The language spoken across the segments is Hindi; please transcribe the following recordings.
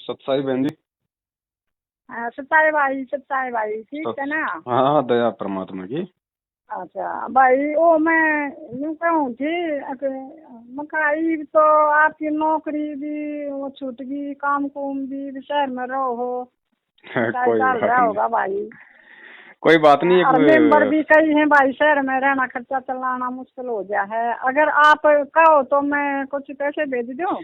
सत्साई बहन जी। सत्ताई भाई ठीक है ना। हाँ हाँ, दया परमात्मा की। अच्छा भाई, वो मैं यूँ कहूँ थी मकाई तो आपकी नौकरी भी वो छूट गई, काम कुम भी शहर में रहो हो, कोई चल बात रहा नहीं, होगा भाई। कोई बात नहीं। और मेंबर एक भी कई हैं भाई, शहर में रहना खर्चा चलाना मुश्किल हो गया है। अगर आप कहो तो मैं कुछ पैसे भेज दूँ।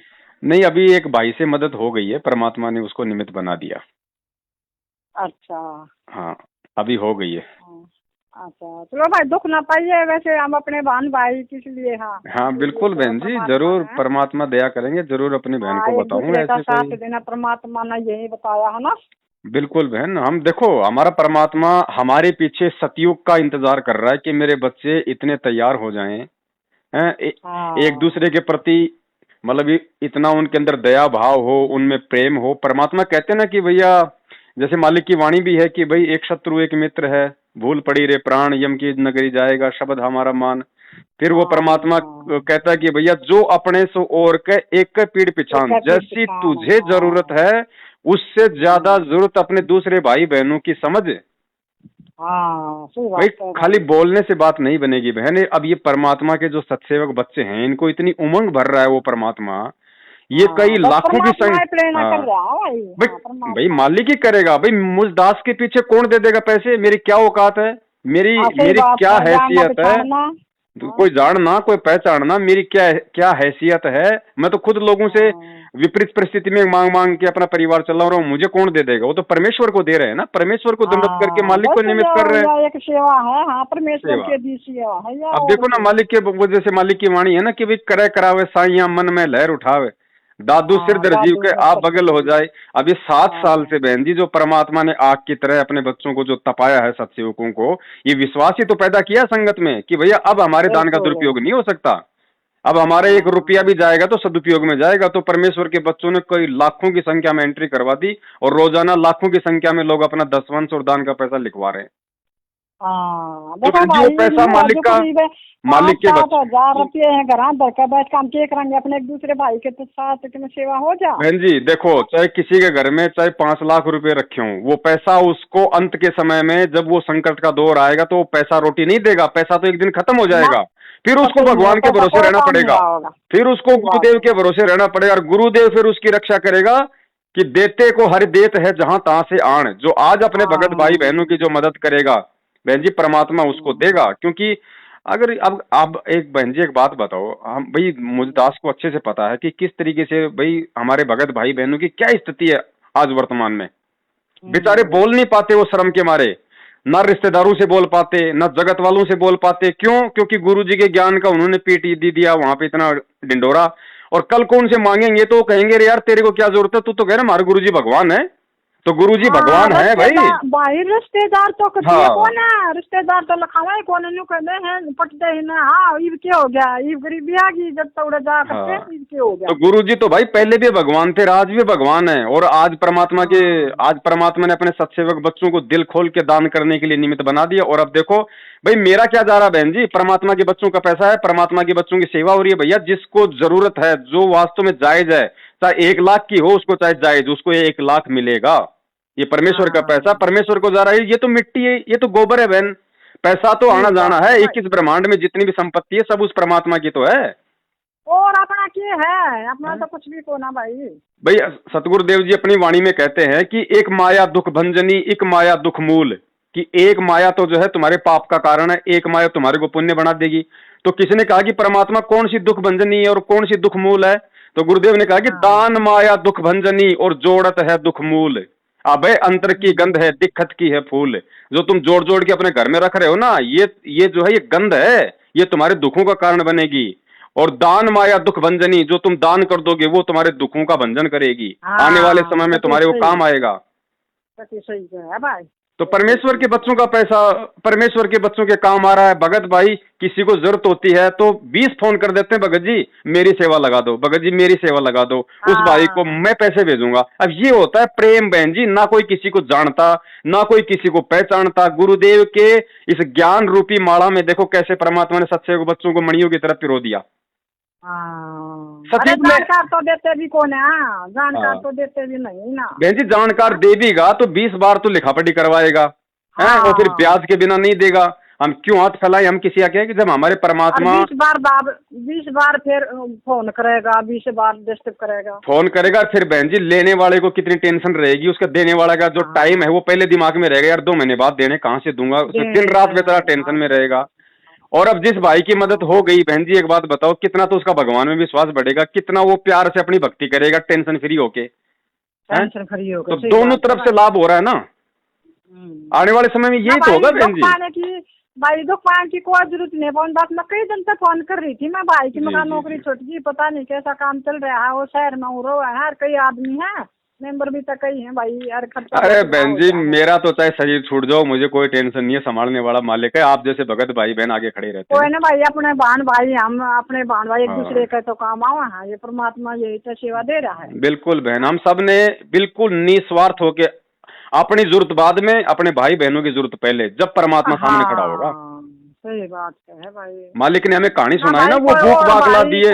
नहीं, अभी एक भाई से मदद हो गई है, परमात्मा ने उसको निमित्त बना दिया। अच्छा। हाँ, अभी हो गई है। हाँ, अच्छा चलो भाई, दुख ना पाइए, वैसे हम अपने बहन भाई किस लिए। हाँ हाँ इसलिए बिल्कुल तो बहन जी, परमात्मा जरूर है। परमात्मा दया करेंगे, जरूर अपनी बहन हाँ, को एक बताऊंगा दूसरे का ऐसे साथ कोई। देना परमात्मा ने यही बताया है ना। बिल्कुल बहन, हम देखो हमारा परमात्मा हमारे पीछे सतयुग का इंतजार कर रहा है कि मेरे बच्चे इतने तैयार हो जाएं, हैं एक हाँ दूसरे के प्रति, मतलब इतना उनके अंदर दया भाव हो, उनमें प्रेम हो। परमात्मा कहते हैं ना कि भैया, जैसे मालिक की वाणी भी है कि भाई एक शत्रु एक मित्र है, भूल पड़ी रे प्राण यम की नगरी जाएगा शब्द हमारा मान। फिर वो हाँ परमात्मा हाँ। कहता है कि भैया जो अपने सो और के एक के पीड़ एक पिछान, है पीठ जैसी पिछान। तुझे जरूरत हाँ है उससे ज्यादा हाँ जरूरत अपने दूसरे भाई बहनों की समझ। हाँ, सही भाई बात है खाली भाई। बोलने से बात नहीं बनेगी बहन। अब ये परमात्मा के जो सत्सेवक बच्चे हैं, इनको इतनी उमंग भर रहा है वो परमात्मा, ये कई हाँ बस लाखों की परमात्मा संग। ही प्रेरणा हाँ कर रहा है भाई। हाँ भाई, भाई परमात्मा। मालिक ही करेगा। भाई मुझ दास के पीछे कौन दे देगा पैसे? मेरी क्या औकात है, मेरी हाँ सही मेरी बात क्या है, जानना हैसियत है? पहचानना। हाँ कोई जानना कोई पहचानना, मेरी क्या क्या हैसियत है? मैं तो खुद लोगों से हाँ। विपरीत परिस्थिति में मांग मांग के अपना परिवार चला रहा हूँ, मुझे कौन दे देगा? वो तो परमेश्वर को दे रहे हैं ना, परमेश्वर को दंडवत करके हाँ मालिक को बस निमित्त कर रहे हैं। यह एक सेवा है। हाँ परमेश्वर सेवा। के दी सेवा है या अब और देखो ना, क्या। मालिक के वजह से मालिक की वाणी है ना कि भाई करे करावे साइया मन में लहर उठावे, दादू सिर हाँ दर्जीव दादू के है आप बगल हो सच्ची। जाए। अब ये 7 साल हाँ से बहन जी जो परमात्मा ने आग की तरह अपने बच्चों को जो तपाया है, सत्सेवकों को, ये विश्वास ही तो पैदा किया संगत में कि भैया अब हमारे दान का बिल्कुल। दुरुपयोग नहीं हो सकता। अब हमारे एक रुपया हाँ भी जाएगा तो सदुपयोग में जाएगा। तो परमेश्वर के बच्चों ने कई लाखों की संख्या में एंट्री करवा दी, और रोजाना लाखों की संख्या में लोग अपना दसवंश और दान का पैसा लिखवा रहे हैं। हाँ तो देखो बहन जी वो भाई, पैसा यूं है मालिक जो का, करीब मालिक पाँच के सात बच्चे हजार जी। रुपये हैं घर अंदर का, बैठ काम के करेंगे अपने एक दूसरे भाई के तो साथ कि में सेवा हो जा। बहन जी देखो, चाहे किसी के घर में चाहे 5 लाख रुपए रखे हों, वो पैसा उसको अंत के समय में जब वो संकट का दौर आएगा तो वो पैसा रोटी नहीं देगा, पैसा तो एक दिन खत्म हो ना जाएगा। फिर उसको सही में भगवान के पैसा भरोसे कोई रहना काम नहीं पड़ेगा, आओगा। फिर उसको सही बात गुरुदेव है के भाई। भरोसे रहना पड़ेगा, और गुरुदेव फिर उसकी रक्षा करेगा कि देते को हरि देत है जहां तहां से आण। जो आज अपने भगत भाई हाँ बहनों की जो मदद करेगा बहन जी, परमात्मा उसको देगा। क्योंकि अगर अब एक बहन जी एक बात बताओ, हम भाई मुझदास को अच्छे से पता है कि किस तरीके से भाई हमारे भगत भाई बहनों की क्या स्थिति है आज वर्तमान में। बेचारे हम्म। बोल नहीं पाते वो शर्म के मारे, ना रिश्तेदारों से बोल पाते, ना जगत वालों से बोल पाते। क्यों? क्योंकि गुरु जी के ज्ञान का उन्होंने पीट दे दिया वहां पे इतना डिंडोरा। और कल को उनसे मांगेंगे तो वो कहेंगे रे यार तेरे को क्या जरूरत है, तू तो कह रहा हमारे गुरु जी भगवान है। तो गुरु जी हाँ भगवान है भाई। रिश्तेदार भाई, रिश्तेदार तो दिए हाँ कौन है, रिश्तेदार तो लखावा है कौन नु कहते हैं पटते ही ना। हाँ ईब के हो गया, ईब गरीबी आ गई जब तक उड़े जा करते हाँ, ईब के हो तो गया। गुरु जी तो भाई पहले भी भगवान थे, आज भी भगवान है। और हाँ आज परमात्मा ने अपने सत्सेवक बच्चों को दिल खोल के दान करने के लिए निमित्त बना दिया। और अब देखो भाई मेरा क्या जा रहा बहन जी, परमात्मा के बच्चों का पैसा है, परमात्मा के बच्चों की सेवा हो रही है। भैया जिसको जरूरत है, जो वास्तव में जायज है, चाहे 1 लाख की हो उसको, चाहे जायज उसको 1 लाख मिलेगा। ये परमेश्वर का पैसा हाँ परमेश्वर को जा रहा है। ये तो मिट्टी है, ये तो गोबर है बहन। पैसा तो आना सही जाना बात है, है भाई। 21 ब्रह्मांड में जितनी भी संपत्ति है सब उस परमात्मा की तो है। और अपना क्या है, अपना तो कुछ भी को ना भाई। भाई सतगुरुदेव जी अपनी वाणी में कहते हैं कि एक माया दुख भंजनी, एक माया दुख मूल। कि एक माया तो जो है तुम्हारे पाप का कारण है, एक माया तुम्हारे को पुण्य बना देगी। तो किसी ने कहा कि परमात्मा कौन सी दुख भंजनी है और कौन सी दुख मूल है? तो गुरुदेव ने कहा कि हाँ दान माया दुख भंजनी और जोड़त है दुख मूल। अबे अंतर की गंध है दिक्कत की है फूल। जो तुम जोड़ जोड़ के अपने घर में रख रहे हो ना, ये जो है ये गंध है, ये तुम्हारे दुखों का कारण बनेगी। और दान माया दुख भंजनी, जो तुम दान कर दोगे वो तुम्हारे दुखों का भंजन करेगी, आने वाले हाँ समय में सती तुम्हारे वो सही, काम आएगा। सती सही है भाई। तो बिल्कुल परमेश्वर के ठीक है। बच्चों का पैसा परमेश्वर के बच्चों के काम आ रहा है। भगत भाई किसी को जरूरत होती है तो 20 फोन कर देते हैं, भगत जी मेरी सेवा लगा दो, भगत जी मेरी सेवा लगा दो, उस भाई को हाँ मैं पैसे भेजूंगा। अब ये होता है प्रेम बहन जी, ना कोई किसी को जानता, ना कोई किसी को पहचानता। गुरुदेव के इस ज्ञान रूपी माला में देखो कैसे परमात्मा ने सच्चे बच्चों को मणियों की तरफ पिरो दिया। हाँ, अरे सचिव में जानकार तो देते भी कौन है, हाँ, जानकार हाँ तो देते भी नहीं ना। बहन जी, जानकार देगा तो 20 बार तो लिखा पढ़ी करवाएगा, हैं, और फिर हाँ, ब्याज के बिना नहीं देगा। हम क्यों हाथ फैलाए, हम किसी का क्या है कि जब हमारे और परमात्मा 20 बार फिर फोन करेगा, 20 बार डिस्टर्ब करेगा। फोन करेगा, फिर बहन जी लेने वाले को कितनी टेंशन रहेगी, उसका देने वाला का जो टाइम है हाँ, वो पहले दिमाग में रहेगा, यार 2 महीने बाद देने कहाँ से दूंगा, उसमें दिन देने रात हैं, बेचारा टेंशन हाँ, में रहेगा। और अब जिस भाई की मदद हाँ, हो गई बहन जी, एक बात बताओ, कितना तो उसका भगवान में विश्वास बढ़ेगा, कितना वो प्यार से अपनी भक्ति करेगा टेंशन फ्री होके, हैं। टेंशन फ्री हो गए, तो सही दोनों बात है तरफ से भाई। लाभ हो रहा है ना। आने वाले समय में ना यही तो भाई होगा दुख बहन जी। पाने की, भाई दुख पाने की कोई जरूरत नहीं है। फोन बात मैं कई दिन से फोन कर रही थी, मैं भाई की जी मकान जी नौकरी जी। छूट गई, पता नहीं कैसा काम चल रहा है, वो शहर में हो रहा है, हर कई आदमी है, मेंबर भी तो कई है भाई, यार खर्चा अरे बहुत ना बहन हो जी, गया है। मेरा तो चाहे शरीर छूट जाओ, मुझे कोई टेंशन नहीं है, संभालने वाला मालिक है, आप जैसे भगत भाई बहन आगे खड़े रहते हैं। कोई ना भाई, अपने बहन भाई, हम अपने बहन भाई एक दूसरे हाँ के तो काम आओ, हाँ, ये परमात्मा यही तो सेवा दे रहा है। बिल्कुल बहन, हाँ, हम सब ने बिल्कुल निस्वार्थ होके अपनी जरूरत बाद में, अपने भाई बहनों की जरूरत पहले, जब परमात्मा सामने खड़ा होगा। हाँ, सही बात है भाई। मालिक ने हमें कहानी ना सुनाई ना, भाई वो कोई भूख और भागला भाई, दिए।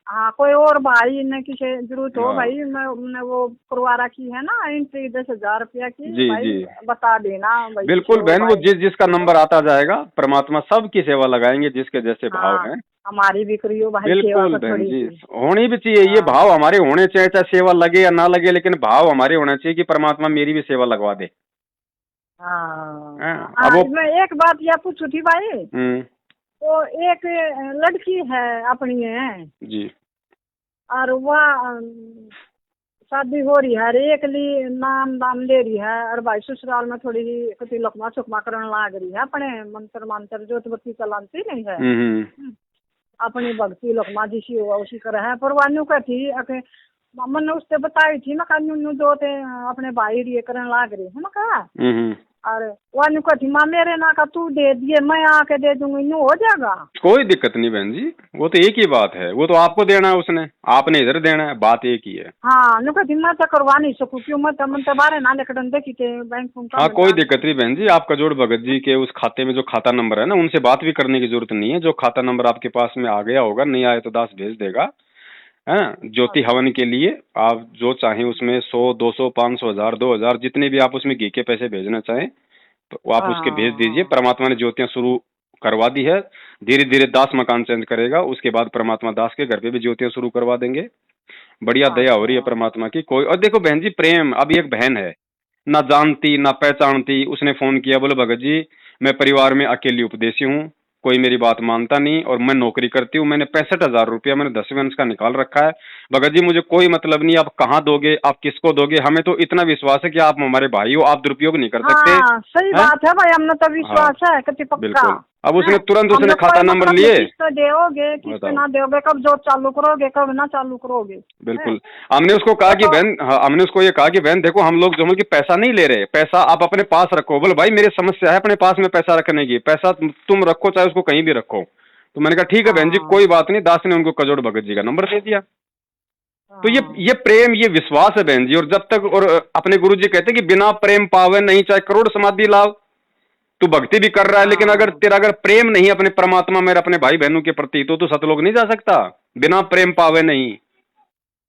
हाँ, कोई और भाई ने किसी जरूरत हो हाँ भाई, मैं वो करवा रखी है ना एंट्री 10,000 रुपया की, जी भाई जी बता देना भाई, किसी बिल्कुल और बहन, वो भाई जिस ने जिसका किसी नंबर और। आता जाएगा, परमात्मा सबकी सेवा लगाएंगे जिसके जैसे भाव हाँ, हैं। हमारी भी करियो भाई सेवा बिल्कुल का बहन थोड़ी जी, सी। होनी भी चाहिए, ये हाँ, भाव हमारे होने चाहिए, चाहे सेवा लगे या ना लगे, लेकिन भाव हमारे होना चाहिए कि परमात्मा मेरी भी सेवा लगवा दे। हाँ, हैं? अब हाँ, वो मैं एक बात यह पूछू थी भाई, हम्म, तो एक लड़की है अपनी है, जी और वह शादी हो रही है, एक ली नाम दाम ले रही है, और भाई ससुराल में थोड़ी सी कति लकमा चुकमा करने लाग रही है, अपने मंत्र मंत्र जोत बत्ती चलाती नहीं है, अपनी भक्ति लकमा जिसी हुआ उसी करे है, पर वानू का थी अके मैंने उससे बताई थी, मैं कहा जो थे अपने भाई ये करने लाग रही है, मैं कहा, हम्म। अरे वानू का थी माँ मेरे ना का तू दे दिए, मैं आके दे दूंगी, यूँ हो जाएगा। कोई दिक्कत नहीं बहन जी, वो तो एक ही बात है, वो तो आपको देना है, उसने आपने इधर देना है, बात एक ही है। हाँ, नु कहती मैं तो करवा नहीं सकूँ, क्यों मैं तो बारे ना लेकर देखी थे बैंक का हाँ मैं कोई जानती दिक्कत नहीं नहीं। बहन जी, आपका जोड़ भगत जी के उस खाते में जो खाता नंबर है ना, उनसे बात भी करने की जरूरत नहीं है, जो खाता नंबर आपके पास में आ गया होगा, नहीं आए तो दास भेज देगा, है। ज्योति हवन के लिए आप जो चाहें उसमें 100 200 500 1000 2000 जितने भी आप उसमें घी के पैसे भेजना चाहें, तो वो आप उसके भेज दीजिए। हाँ, परमात्मा ने ज्योतियां शुरू करवा दी है, धीरे धीरे दास मकान चेंज करेगा, उसके बाद परमात्मा दास के घर पे भी ज्योतियां शुरू करवा देंगे। बढ़िया दया हो रही है अच्छा, परमात्मा की। कोई और देखो बहन जी, प्रेम, अभी एक बहन है, ना जानती ना पहचानती, उसने फोन किया, बोले भगत जी मैं परिवार में अकेली उपदेशी हूँ, कोई मेरी बात मानता नहीं, और मैं नौकरी करती हूँ, मैंने 65,000 रुपया मैंने 10वें अंश का निकाल रखा है, भगत जी मुझे कोई मतलब नहीं, आप कहाँ दोगे, आप किसको दोगे, हमें तो इतना विश्वास है कि आप हमारे भाई हो, आप दुरुपयोग नहीं कर सकते, हाँ, सही हैं। बात है भाई, हमने तो हाँ विश्वास है कति पक्का बिल्कुल। अब है। उसने तुरंत हम उसने लोग खाता कोई नंबर मतलब नहीं, लिए, किस्त दोगे किस्त बताओ। ना दोगे, कब जो चालू करोगे कब ना चालू करोगे, है। बिल्कुल। हमने उसको कहा वो कि तो बहन, हाँ, हमने उसको ये कहा कि बहन देखो, हम लोग जो है कि पैसा नहीं ले रहे, पैसा आप अपने पास रखो। बोले भाई मेरी समस्या है अपने पास में पैसा रखने की, पैसा तुम रखो चाहे उसको कहीं भी रखो। तो मैंने कहा ठीक है बहन जी, हाँ, कोई बात नहीं। दास ने उनको कजोड़ भगत जी का नंबर दे दिया। तो ये हाँ, प्रेम, ये विश्वास है बहन जी। और जब तक, और अपने गुरु जी कहते हैं कि बिना प्रेम पावे नहीं, चाहे करोड़ समाधि लाभ। तू भक्ति भी कर रहा है, लेकिन अगर हाँ, तेरा अगर प्रेम नहीं अपने परमात्मा में, अपने भाई बहनों के प्रति, तो तू सतलोक नहीं जा सकता। बिना प्रेम पावे नहीं।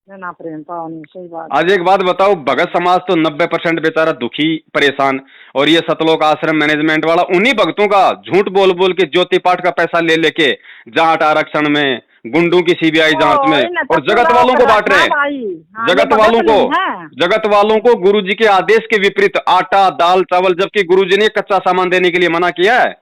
ना प्रेम पावनी, सही बात आज है। एक बात बताओ, भगत समाज तो 90% बेचारा दुखी परेशान, और ये सतलोक आश्रम मैनेजमेंट वाला उन्हीं भक्तों का झूठ बोल बोल के ज्योति पाठ का पैसा ले लेके जाट आरक्षण में, गुंडों की सीबीआई जांच में, ओ इन और जगत तत्व वालों को बांट रहे रखा हैं। भाई। हाँ, ये जगत भगत वालों को, नहीं है। जगत वालों को गुरु जी के आदेश के विपरीत आटा दाल चावल, जबकि गुरु जी ने कच्चा सामान देने के लिए मना किया है,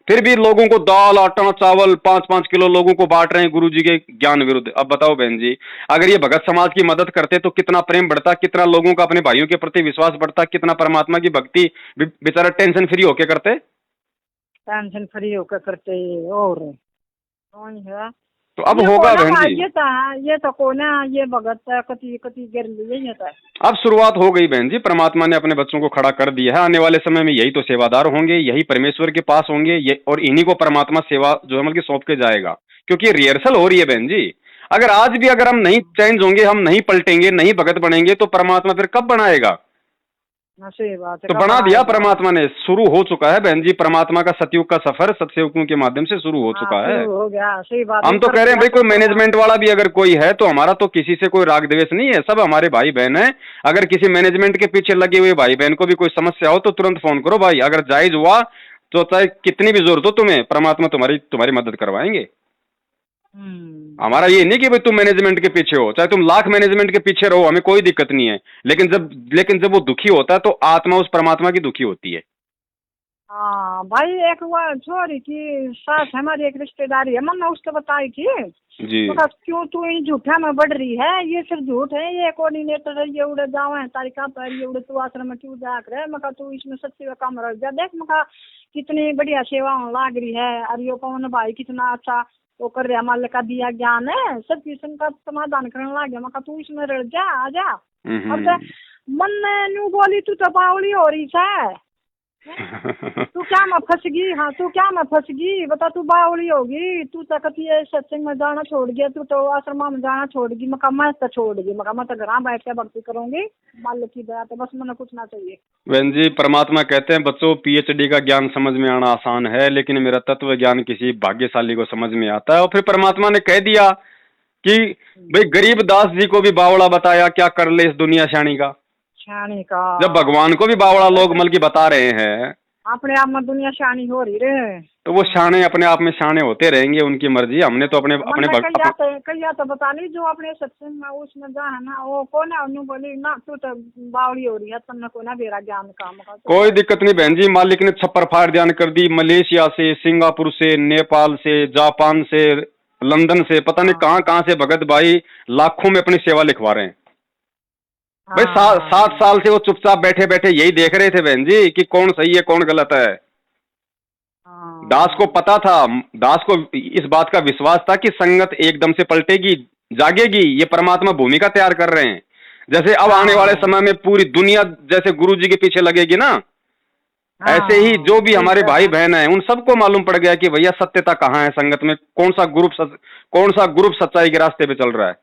फिर भी लोगों को दाल आटा चावल 5-5 किलो लोगों को बांट रहे हैं गुरु जी के ज्ञान विरुद्ध। अब बताओ बहन जी, अगर ये भगत समाज की मदद करते तो कितना प्रेम बढ़ता, कितना लोगों का अपने भाइयों के प्रति विश्वास बढ़ता, कितना परमात्मा की भक्ति बेचारा टेंशन फ्री होके करते। टेंशन फ्री होकर करते, और वही है। तो अब ये होगा कौन है बहन भाई, जी। ये तो कौन है, ये भगत है, कति कति गिर लिए ये तो। अब शुरुआत हो गई बहन जी, परमात्मा ने अपने बच्चों को खड़ा कर दिया है। आने वाले समय में यही तो सेवादार होंगे, यही परमेश्वर के पास होंगे, ये, और इन्हीं को परमात्मा सेवा जो है मतलब सौंप के जाएगा, क्योंकि रिहर्सल हो रही है बहन जी। अगर आज भी अगर हम नहीं चेंज होंगे, हम नहीं पलटेंगे, नहीं भगत बनेंगे, तो परमात्मा फिर कब बनाएगा। सही बात है। तो बना दिया परमात्मा ने, शुरू हो चुका है बहन जी, परमात्मा का सतयुग का सफर सतसेवकों के माध्यम से शुरू हो चुका है। शुरू हो गया, सही बात। हम तो कह रहे हैं भाई कोई मैनेजमेंट वाला भी अगर कोई है तो हमारा तो किसी से कोई राग द्वेष नहीं है, सब हमारे भाई बहन है। अगर किसी मैनेजमेंट के पीछे लगे हुए भाई बहन को भी कोई समस्या हो तो तुरंत फोन करो भाई, अगर जायज हुआ तो चाहे कितनी भी जरूरत हो तुम्हें, परमात्मा तुम्हारी तुम्हारी मदद करवाएंगे। हमारा ये नहीं कि भाई तुम मैनेजमेंट के पीछे हो, चाहे तुम लाख मैनेजमेंट के पीछे रहो, हमें कोई दिक्कत नहीं है, लेकिन जब वो दुखी होता है तो आत्मा उस परमात्मा की दुखी होती है। हाँ भाई, एक वो छोरी की सास हमारी एक रिश्तेदारी है, मैंने उसको बताई थी जी। तो क्यों तू इन झूठा में बढ़ रही है, ये सिर्फ झूठ है, ये कोऑर्डिनेटर है, ये उड़े जाओ है तारिका पर, ये उड़े तू आश्रम में क्यों जा कर, मैं तू इसमें सच्ची का काम रह जा, देख मैं कितनी बढ़िया सेवा लाग रही है, और ये पवन भाई कितना अच्छा वो कर रहा, माल का दिया ज्ञान है, सब किस्म का समाधान करने लग गया, मैं तू इसमें रह जा, आ जा। अब मन न्यू बोली तू तो बावली हो रही है, तू क्या मैं फंस गई, हाँ तू क्या मैं फंस गई, बता तू बावली होगी, तू तो कभी सत्संग में जाना छोड़ गया, तू तो आश्रम में जाना छोड़ गई, मैं तो छोड़ गई, मैं तो घर बैठ के भक्ति करूंगी, मालिक की दया, तो बस मैंने कुछ ना चाहिए। बहन जी, परमात्मा कहते हैं बच्चों पीएचडी का ज्ञान समझ में आना आसान है, लेकिन मेरा तत्व ज्ञान किसी भाग्यशाली को समझ में आता है। और फिर परमात्मा ने कह दिया कि भाई गरीब दास जी को भी बावड़ा बताया, क्या कर ले इस दुनिया शानी का। जब भगवान को भी बावड़ा लोग मल की बता रहे हैं, अपने आप में दुनिया शानी हो रही रहे, तो वो शाने अपने आप में शाने होते रहेंगे, उनकी मर्जी। हमने तो अपने कहिया तो बता ली जो अपने सत्संग में उसमें जा है ना, वो कौन है उन्होंने बोली ना तू तो बावड़ी हो रही है, तुमने को ना बेरा ज्ञान काम का कोई दिक्कत नहीं बहन जी, मालिक ने छप्पर फाड़ ध्यान कर दी, मलेशिया से, सिंगापुर से, नेपाल से, जापान से, लंदन से, पता नहीं कहाँ से भगत भाई लाखों में अपनी सेवा लिखवा रहे हैं। भाई 7 साल से वो चुपचाप बैठे बैठे यही देख रहे थे बहन जी कि कौन सही है कौन गलत है। दास को पता था, दास को इस बात का विश्वास था कि संगत एकदम से पलटेगी, जागेगी, ये परमात्मा भूमिका तैयार कर रहे हैं। जैसे अब आने वाले समय में पूरी दुनिया जैसे गुरु जी के पीछे लगेगी ना, ऐसे ही जो भी हमारे भाई बहन हैं उन सबको मालूम पड़ गया कि भैया सत्यता कहाँ है, संगत में कौन सा ग्रुप सच्चाई के रास्ते पे चल रहा है।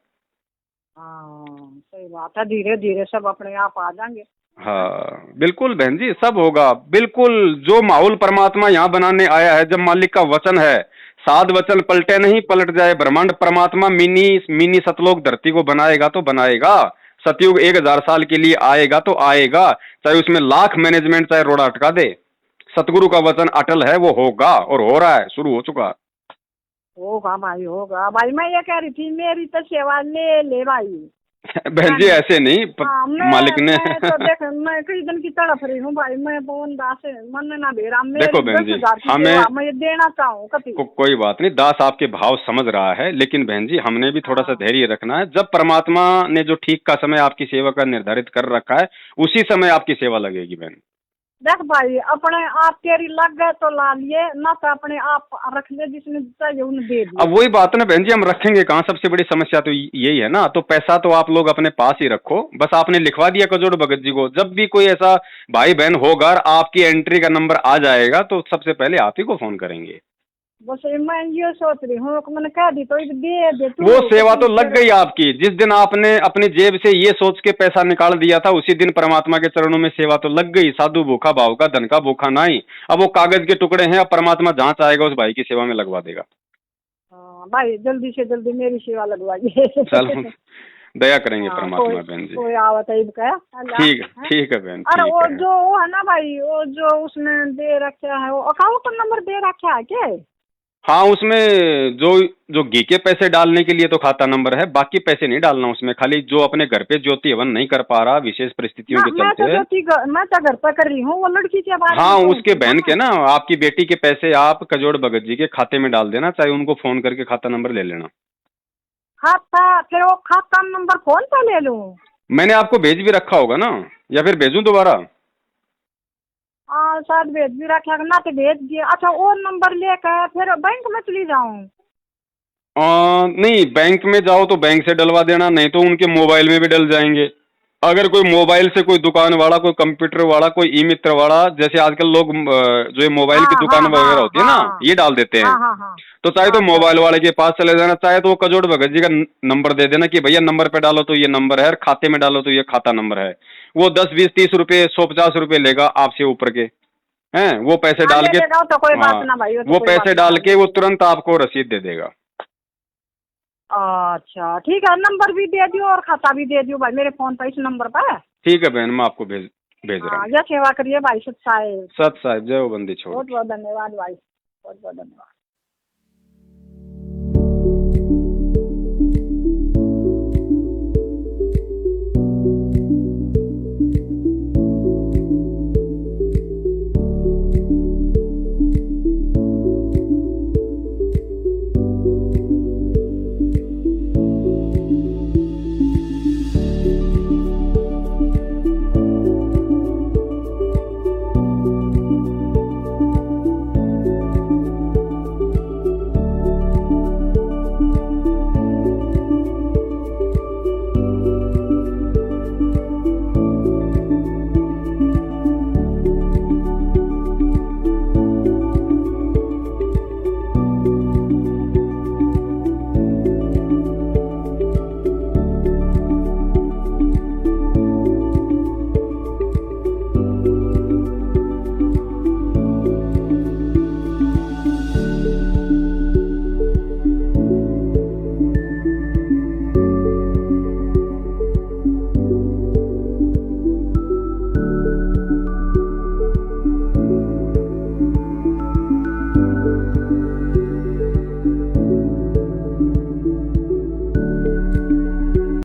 सही बात है, धीरे धीरे सब अपने आप आ जाएंगे। हाँ बिल्कुल बहन जी, सब होगा बिल्कुल। जो माहौल परमात्मा यहाँ बनाने आया है, जब मालिक का वचन है, साध वचन पलटे नहीं, पलट जाए ब्रह्मांड। परमात्मा मिनी सतलोक धरती को बनाएगा तो बनाएगा, सतयुग 1000 साल के लिए आएगा तो आएगा, चाहे उसमें लाख मैनेजमेंट चाहे रोड़ा अटका दे, सतगुरु का वचन अटल है, वो होगा और हो रहा है, शुरू हो चुका। होगा भाई, होगा भाई। मैं ये कह रही थी मेरी तो सेवा ले भाई। बहन जी ऐसे नहीं, मालिक ने तो देख मैं कई दिन की तड़प रही हूँ भाई, मैं पवन दास मन ना बेरा, देखो बहन जी हमें मैं ये देना चाहूँ कोई बात नहीं, दास आपके भाव समझ रहा है, लेकिन बहन जी हमने भी थोड़ा सा धैर्य रखना है। जब परमात्मा ने जो ठीक का समय आपकी सेवा का निर्धारित कर रखा है, उसी समय आपकी सेवा लगेगी बहन। देख भाई, अपने आप तेरी लग गए तो ला लिए, ना तो अपने आप रख ले, जिसने चाहिए उन्हें दे दिए। अब वही बात है ना बहन जी, हम रखेंगे कहाँ, सबसे बड़ी समस्या तो यही है ना। तो पैसा तो आप लोग अपने पास ही रखो, बस आपने लिखवा दिया कजोड़ भगत जी को, जब भी कोई ऐसा भाई बहन होगा आपकी एंट्री का नंबर आ जाएगा तो सबसे पहले आप ही को फोन करेंगे। बस मैं ये सोच रही हूँ, मैंने कह दी तो दे वो सेवा तो लग गई आपकी। जिस दिन आपने अपनी जेब से ये सोच के पैसा निकाल दिया था, उसी दिन परमात्मा के चरणों में सेवा तो लग गई। साधु भूखा भाव का, धन का भूखा नहीं। अब वो कागज के टुकड़े हैं, अब परमात्मा जहाँ चाहेगा उस भाई की सेवा में लगवा देगा। भाई जल्दी से जल्दी मेरी सेवा लगवाइए। चलो दया करेंगे परमात्मा बहन जी। कोई आवत है ठीक है बहन। अरे वो जो है ना भाई, वो जो उसने दे रखा है, वो अकाउंट नंबर दे रखा है क्या? हाँ, उसमें जो घी के पैसे डालने के लिए तो खाता नंबर है, बाकी पैसे नहीं डालना उसमें। खाली जो अपने घर पे ज्योति हवन नहीं कर पा रहा विशेष परिस्थितियों के चलते, मैं तो घर पर कर रही हूँ, वो लड़की के बारे में। हाँ, उसके बहन के ना, आपकी बेटी के पैसे आप कजोड़ भगत जी के खाते में डाल देना, चाहे उनको फोन करके खाता नंबर ले लेना। खाता, फिर वो खाता नंबर फोन पे ले लूँ? मैंने आपको भेज भी रखा होगा ना, या फिर भेजूं दोबारा? शायद भेज भी रखा ना, तो भेज दिए। अच्छा, और नंबर लेकर फिर बैंक में चली जाऊँ? नहीं, बैंक में जाओ तो बैंक से डलवा देना, नहीं तो उनके मोबाइल में भी डल जाएंगे। अगर कोई मोबाइल से कोई दुकान वाला, कोई कंप्यूटर वाला, कोई ई मित्र वाला, जैसे आजकल लोग जो ये मोबाइल की हाँ दुकान हाँ वगैरह होती है ना, हाँ ये डाल देते हैं। हाँ हाँ हाँ तो चाहे तो हाँ मोबाइल वाले के पास चले जाना, चाहे तो वो कजोड़ भगत जी का नंबर दे देना कि भैया नंबर पे डालो तो ये नंबर है, और खाते में डालो तो ये खाता नंबर है। वो 10, 20, 30 रुपए, 100, 50 रुपए लेगा आपसे ऊपर के, हैं वो पैसे हाँ, डाल ले के। लेगा तो कोई हाँ, बात ना भाई, तो वो कोई पैसे बात ना डाल भाई। के वो तुरंत आपको रसीद दे देगा। अच्छा ठीक है, नंबर भी दे दियो और खाता भी दे दियो भाई मेरे फोन पर, इस नंबर पर। ठीक है बहन, मैं आपको भेज रहा हाँ, हूँ। यह सेवा करिए भाई, सत साहेब। सत साहिब, जय हो बंदी छोड़। बहुत बहुत धन्यवाद भाई, बहुत बहुत धन्यवाद।